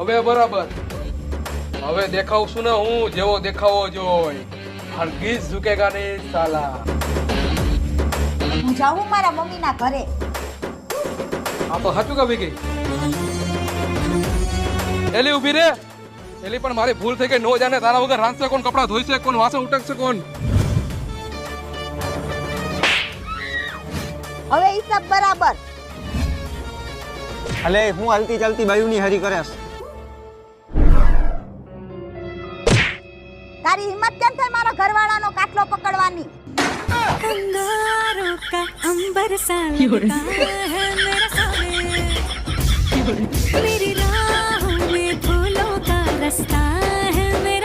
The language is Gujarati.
બે બરાબર. હવે દેખાવશું ને હું જેવો દેખાવો જોઈ. હરગીઝ ઝુકેગા નહીં સાલા. હું જાઉં મારા મમ્મીના ઘરે. આ તો સાચું કાપી ગઈ. એલી ઊભી રે. એલી પણ મારી ભૂલ થઈ ગઈ. નો જાને તારા વગર રાંધશે કોણ, કપડા ધોઈશે કોણ, વાસણ ઉટકશે કોણ? હવે હિસાબ બરાબર. અલે હું હાલતી ચાલતી બાયુની હરી કરેશ. તારી હિંમત કેમ થઈ મારા ઘરવાળાનો કાટલો પકડવાની? कंगारों का अंबर सा लगता है मेरा सामने मेरी राहों में फूलों का रास्ता है मेरा